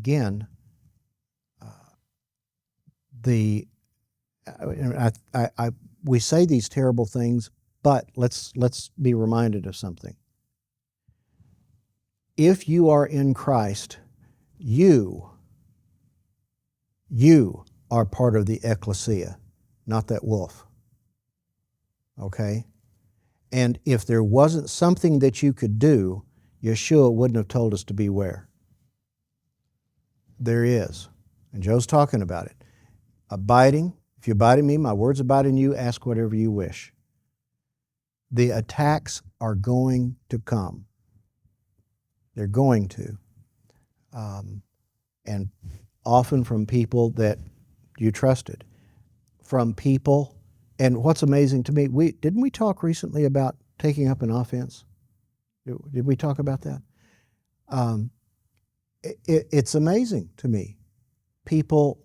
again, we say these terrible things, but let's be reminded of something. If you are in Christ, you are part of the ecclesia, not that wolf. Okay? And if there wasn't something that you could do, Yeshua wouldn't have told us to beware. There is. And Joe's talking about it. Abiding, if you abide in me, my words abide in you, ask whatever you wish. The attacks are going to come. They're going to. And often from people that you trusted. From people, and what's amazing to me, didn't we talk recently about taking up an offense? Did we talk about that? It's amazing to me. People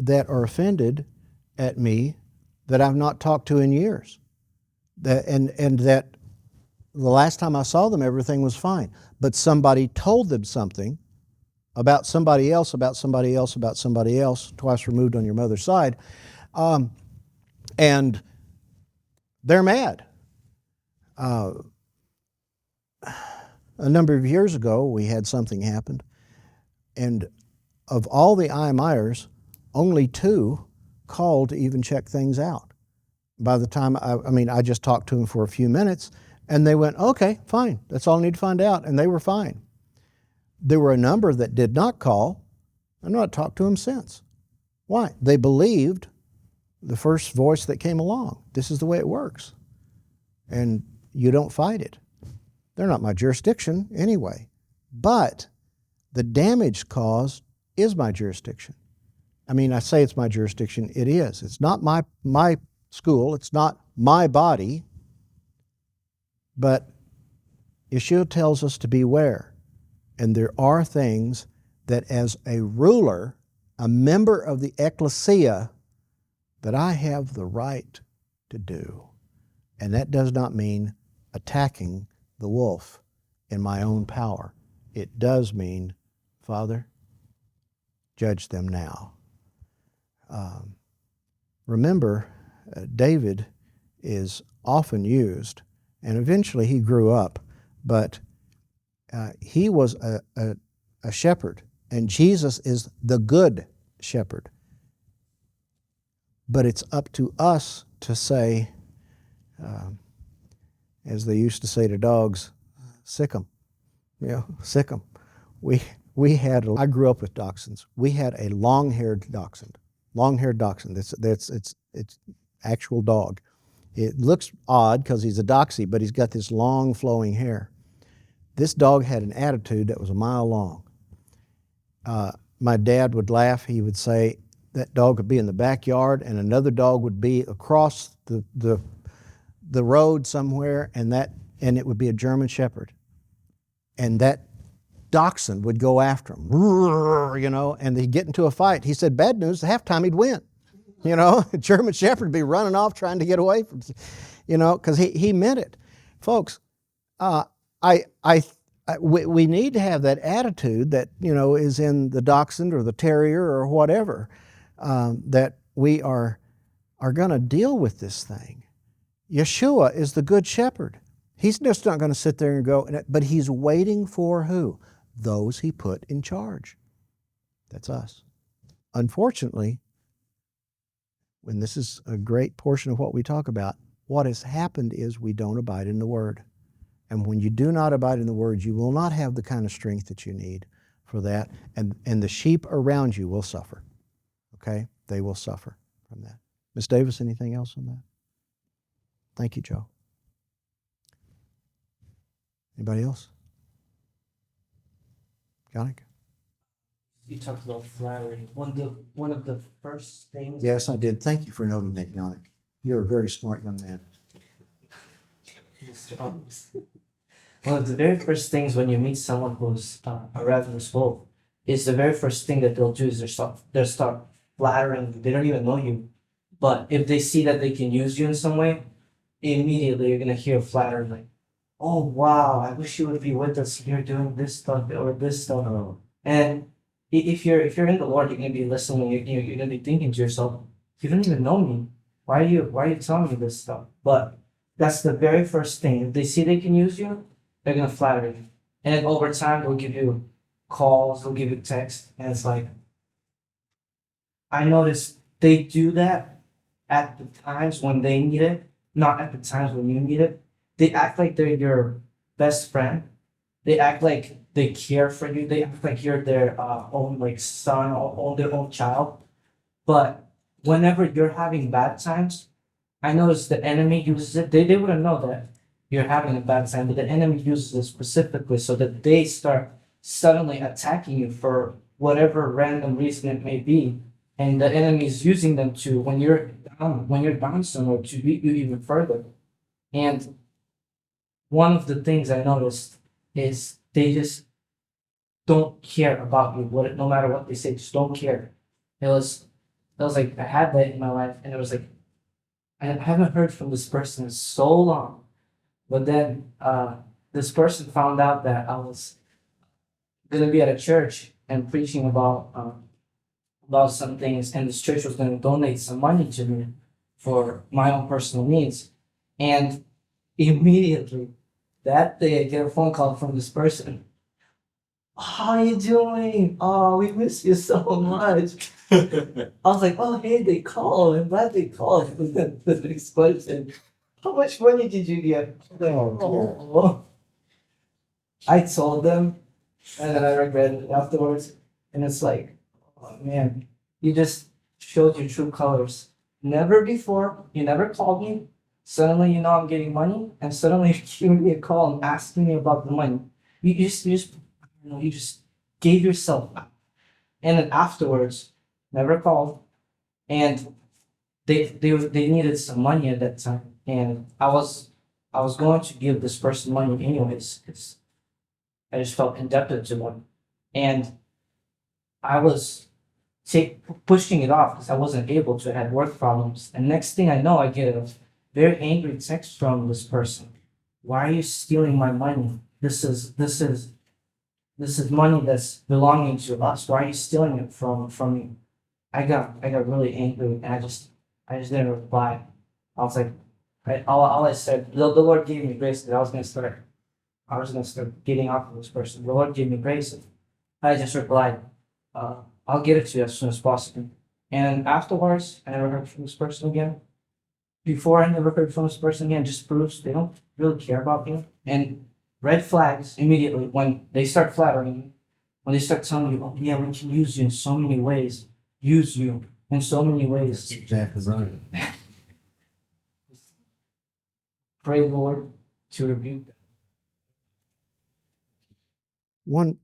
that are offended at me that I've not talked to in years. And that the last time I saw them, everything was fine. But somebody told them something about somebody else, about somebody else, about somebody else, twice removed on your mother's side, and they're mad. A number of years ago, we had something happen, and of all the IMIers, only 2 called to even check things out. By the time, I just talked to them for a few minutes, and they went, okay, fine, that's all I need to find out, and they were fine. There were a number that did not call, and I've not talked to them since. Why? They believed the first voice that came along. This is the way it works. And you don't fight it. They're not my jurisdiction anyway. But the damage caused is my jurisdiction. I say it's my jurisdiction. It is. It's not my school. It's not my body. But Yeshua tells us to beware. And there are things that as a ruler, a member of the ecclesia, that I have the right to do. And that does not mean attacking the wolf in my own power. It does mean, Father, judge them now. Remember, David is often used, and eventually he grew up, but he was a shepherd, and Jesus is the good shepherd. But it's up to us to say, as they used to say to dogs, sick 'em. Sick 'em. I grew up with dachshunds. We had a long-haired dachshund. Long-haired dachshund. It's actual dog. It looks odd because he's a dachshund, but he's got this long flowing hair. This dog had an attitude that was a mile long. My dad would laugh. He would say that dog would be in the backyard and another dog would be across the road somewhere, and it would be a German Shepherd. And that dachshund would go after him, and they'd get into a fight. He said, bad news, halftime he'd win. A German Shepherd would be running off trying to get away from, because he meant it. Folks, we need to have that attitude that, is in the dachshund or the terrier or whatever, that we are going to deal with this thing. Yeshua is the good shepherd. He's just not going to sit there and go, but he's waiting for who? Those he put in charge. That's us. Unfortunately, when this is a great portion of what we talk about, what has happened is we don't abide in the Word. And when you do not abide in the Word, you will not have the kind of strength that you need for that. And the sheep around you will suffer. Okay? They will suffer from that. Ms. Davis, anything else on that? Thank you, Joe. Anybody else? Yannick? You talked about flattery. One of the first things. Yes, I did. Thank you for noting that, Yannick. You're a very smart young man. One of the very first things when you meet someone who's a ravenous wolf is the very first thing that they'll do is they'll start flattering. They don't even know you, but if they see that they can use you in some way, immediately you're gonna hear flattery like, "Oh wow, I wish you would be with us here doing this stuff or this stuff," and if you're in the Lord, you're gonna be listening. You're gonna be thinking to yourself, you don't even know me. Why are you telling me this stuff? But that's the very first thing. If they see they can use you, they're gonna flatter you, and then over time they'll give you calls, they'll give you texts, and it's like I noticed they do that at the times when they need it, not at the times when you need it. They act like they're your best friend. They act like they care for you. They act like you're their own like son or own their own child. But whenever you're having bad times, I notice the enemy uses it. They wouldn't know that you're having a bad time, but the enemy uses it specifically so that they start suddenly attacking you for whatever random reason it may be. And the enemy is using them to when you're down somewhere to beat you even further. And one of the things I noticed is they just don't care about you. No matter what they say, just don't care. It was like I had that in my life, and it was like I haven't heard from this person in so long. But then this person found out that I was gonna be at a church and preaching about some things, and this church was gonna donate some money to me for my own personal needs. And immediately that day, I get a phone call from this person. How you doing? Oh, we miss you so much. I was like, oh, hey, they called. I'm glad they called. And then the next question, how much money did you get? I was like, oh. I told them, and then I regretted it afterwards. And it's like, oh man, you just showed your true colors. Never before, you never called me. Suddenly, you know I'm getting money, and suddenly you're giving me a call and asking me about the money. You just gave yourself up. And then afterwards, never called, and they needed some money at that time, and I was going to give this person money anyways because I just felt indebted to them, and I was pushing it off because I wasn't able to. I had work problems, and next thing I know, I get a very angry text from this person. Why are you stealing my money? This is money that's belonging to us. Why are you stealing it from me? I got really angry, and I just didn't reply. I was like, all I said, the Lord gave me grace that I was gonna start getting off of this person. The Lord gave me grace, and I just replied, I'll get it to you as soon as possible. And afterwards, I never heard from this person again. Before I never heard from this person again, just proves they don't really care about me. And red flags immediately when they start flattering you, when they start telling you, oh yeah, we can use you in so many ways, use you in so many ways. Exactly right. Pray, Lord, to rebuke them.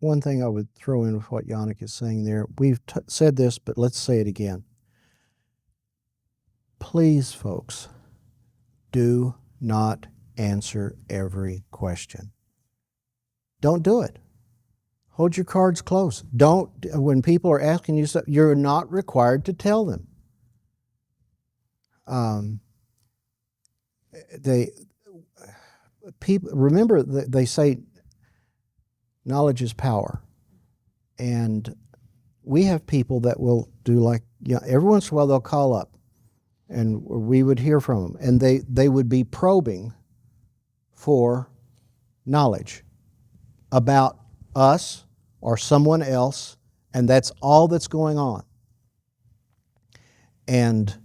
One thing I would throw in with what Yannick is saying there, we've said this, but let's say it again. Please, folks, do not answer every question. Don't do it. Hold your cards close. Don't, when people are asking you stuff, you're not required to tell them. Remember, they say knowledge is power. And we have people that will do every once in a while they'll call up and we would hear from them. And they would be probing for knowledge about us or someone else, and that's all that's going on. And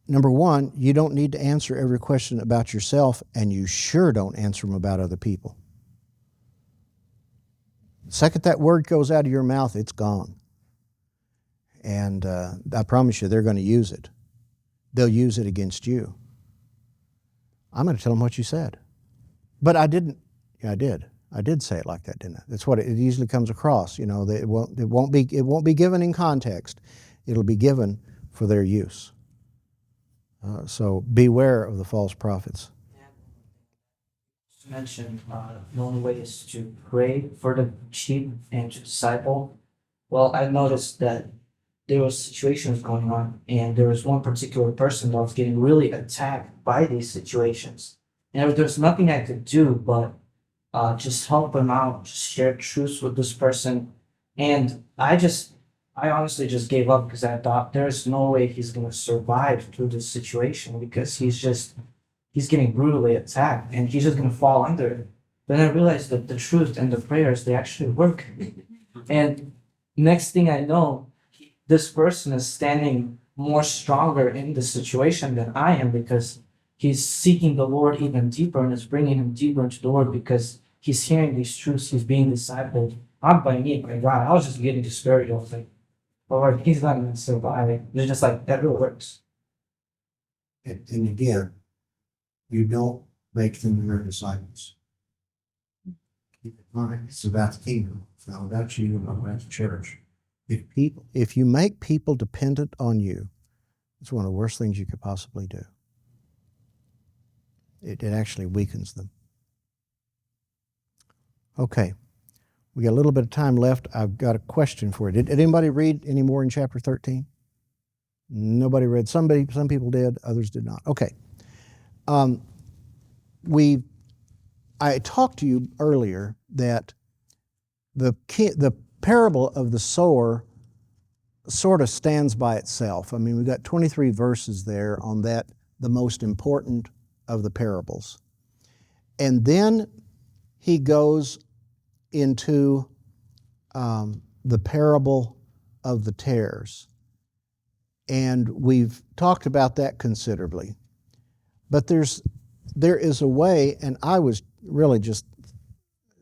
number one, you don't need to answer every question about yourself, and you sure don't answer them about other people. The second that word goes out of your mouth, it's gone. And I promise you, they're going to use it. They'll use it against you. I'm going to tell them what you said. But I didn't. Yeah, I did. I did say it like that, didn't I? That's what it usually comes across. You know, it won't be given in context. It'll be given for their use. So beware of the false prophets. To mention, the only way is to pray for the sheep and to disciple. Well, I noticed that there was situations going on, and there was one particular person that was getting really attacked by these situations. And there's nothing I could do but just help him out, just share truths with this person. And I honestly just gave up because I thought there's no way he's gonna survive through this situation because he's getting brutally attacked and he's just gonna fall under it. Then I realized that the truth and the prayers, they actually work. And next thing I know, this person is standing more stronger in the situation than I am because he's seeking the Lord even deeper and is bringing him deeper into the Lord because he's hearing these truths, he's being discipled, not by me, by God. I was just getting discouraged. I was like, Lord, he's not going to survive. It's just like, that really works. And again, you don't make them your disciples. Keep in mind, it's about the kingdom. It's not about you, not about the church. If you make people dependent on you, it's one of the worst things you could possibly do. It actually weakens them. Okay, we got a little bit of time left. I've got a question for you. Did anybody read any more in chapter 13? Nobody read. Some people did, others did not. Okay. I talked to you earlier that the parable of the sower sort of stands by itself. I mean, we've got 23 verses there on that, the most important of the parables. And then he goes into the parable of the tares. And we've talked about that considerably. But there is a way, and I was really just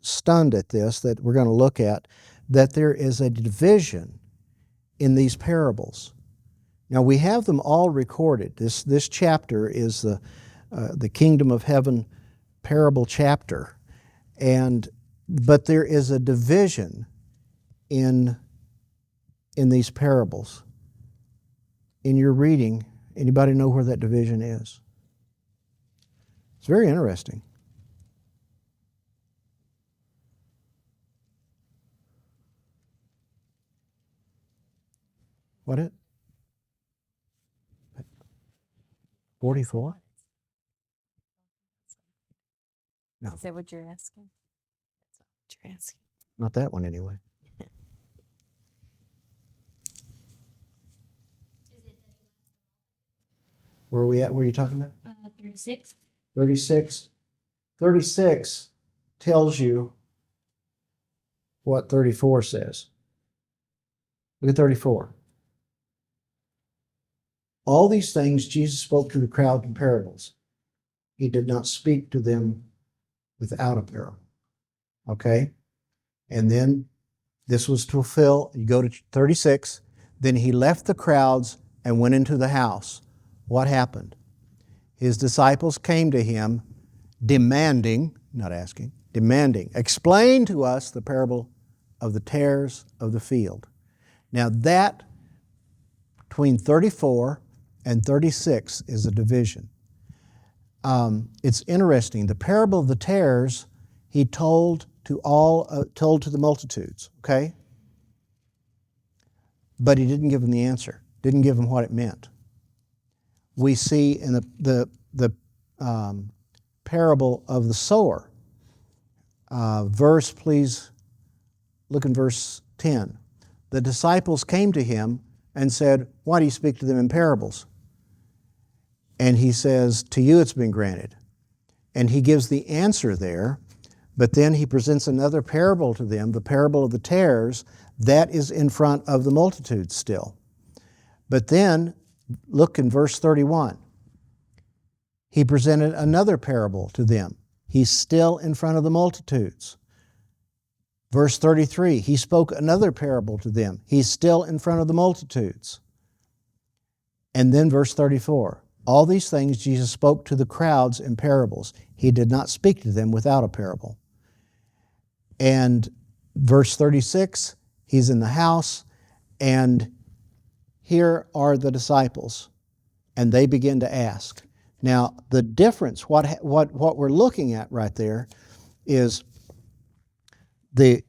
stunned at this, that we're going to look at, that there is a division in these parables. Now, we have them all recorded. This chapter is the Kingdom of Heaven parable chapter. But there is a division in these parables. In your reading, anybody know where that division is? It's very interesting. What it? 44? No. Is that what you're asking? That's not what you're asking. Not that one anyway. Where are we at? Where are you talking about? 36. 36. 36 tells you what 34 says. Look at 34. All these things Jesus spoke to the crowd in parables. He did not speak to them without a parable. Okay? And then this was to fulfill, you go to 36, then he left the crowds and went into the house. What happened? His disciples came to him demanding, not asking, demanding, explain to us the parable of the tares of the field. Now that, between 34 and 36 is a division. It's interesting. The parable of the tares, he told to the multitudes, okay? But he didn't give them the answer, didn't give them what it meant. We see in the parable of the sower, please look in verse 10. The disciples came to him and said, why do you speak to them in parables? And he says, to you it's been granted. And he gives the answer there, but then he presents another parable to them, the parable of the tares, that is in front of the multitude still. But then, look in verse 31. He presented another parable to them. He's still in front of the multitudes. Verse 33, he spoke another parable to them. He's still in front of the multitudes. And then verse 34, all these things Jesus spoke to the crowds in parables. He did not speak to them without a parable. And verse 36, he's in the house, and here are the disciples, and they begin to ask. Now, the difference, what we're looking at right there is the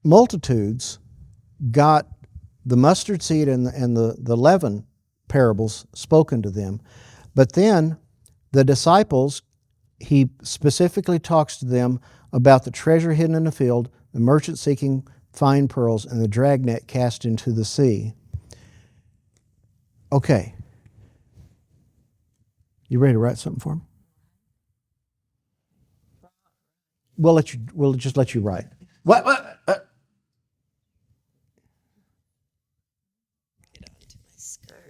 multitudes got the mustard seed and the leaven parables spoken to them, but then the disciples he specifically talks to them about the treasure hidden in the field, the merchant seeking fine pearls, and the dragnet cast into the sea. Okay. You ready to write something for him? We'll just let you write. What?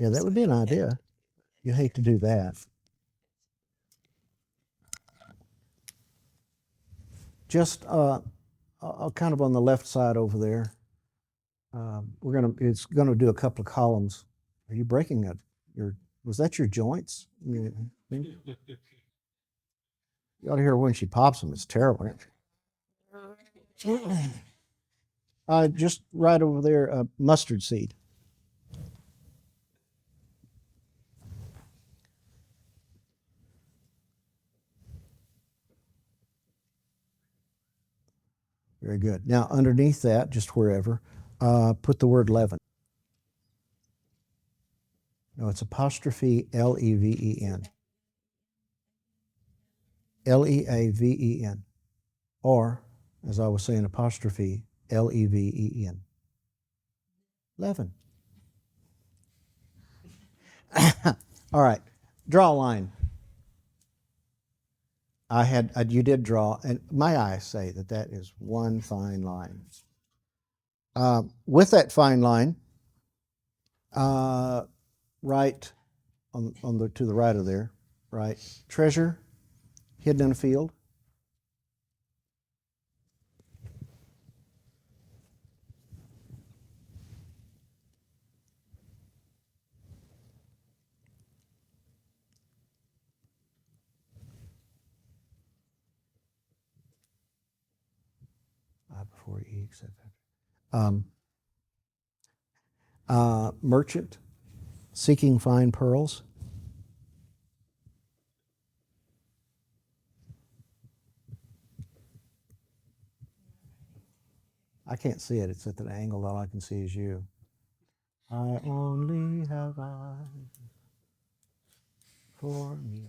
Yeah, that would be an idea. You hate to do that. Just kind of on the left side over there. It's gonna do a couple of columns. Are you breaking it? Was that your joints? You ought to hear when she pops them. It's terrible. Just right over there, mustard seed. Very good. Now, underneath that, just wherever, put the word leaven. No, it's apostrophe L-E-V-E-N. L-E-A-V-E-N. Or, as I was saying, apostrophe L-E-V-E-N. Leaven. All right. Draw a line. You did draw, and my eyes say that is one fine line. With that fine line, right to the right of there, right? Treasure hidden in a field. Before E, except merchant seeking fine pearls. I can't see it. It's at an angle. All I can see is you. I only have eyes for me.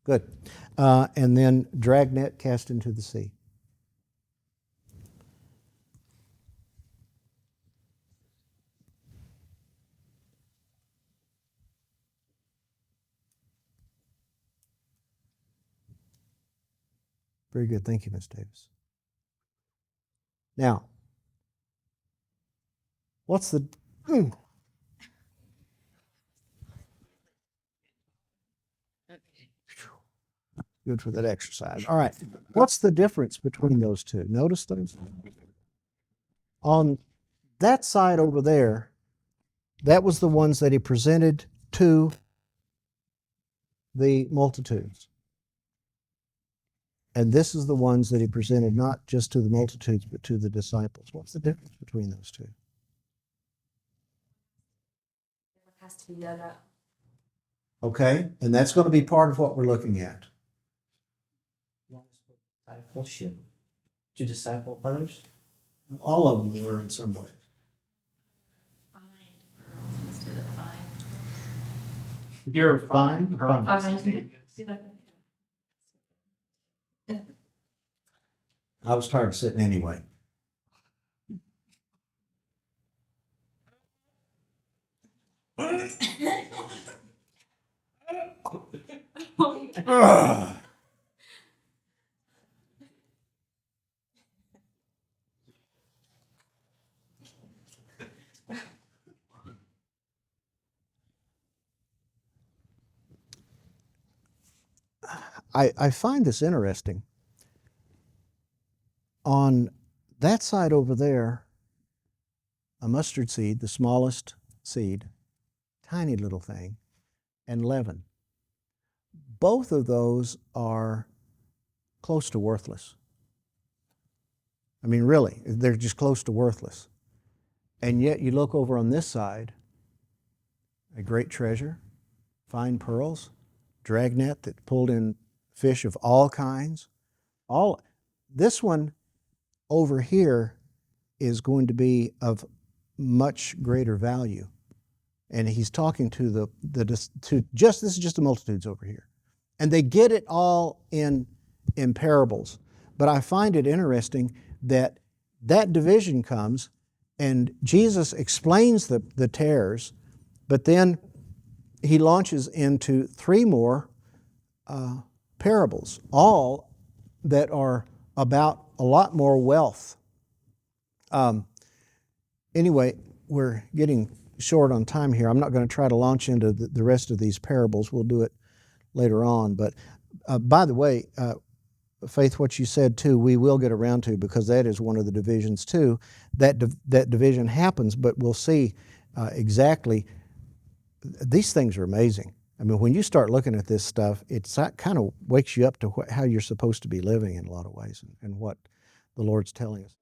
Good. And then dragnet cast into the sea. Very good. Thank you, Ms. Davis. Now, what's the... Good for that exercise. All right. What's the difference between those two? Notice those? On that side over there, that was the ones that he presented to the multitudes. And this is the ones that he presented not just to the multitudes, but to the disciples. What's the difference between those two? It has to be done up. Okay, and that's going to be part of what we're looking at. Discipleship. To disciple others? All of them were in some way. Fine. Let's do the fine. You're fine. Fine. I was tired of sitting anyway. I find this interesting. On that side over there, a mustard seed, the smallest seed, tiny little thing, and leaven. Both of those are close to worthless. I mean, really, they're just close to worthless. And yet you look over on this side, a great treasure, fine pearls, dragnet that pulled in fish of all kinds. This one over here is going to be of much greater value. And he's talking to this is just the multitudes over here. And they get it all in parables. But I find it interesting that division comes and Jesus explains the tares, but then he launches into 3 more parables, all that are about a lot more wealth. Anyway, we're getting short on time here. I'm not going to try to launch into the rest of these parables. We'll do it later on. But by the way, Faith, what you said too, we will get around to, because that is one of the divisions too. That division happens, but we'll see exactly. These things are amazing. I mean, when you start looking at this stuff, it kind of wakes you up to how you're supposed to be living in a lot of ways, and what the Lord's telling us.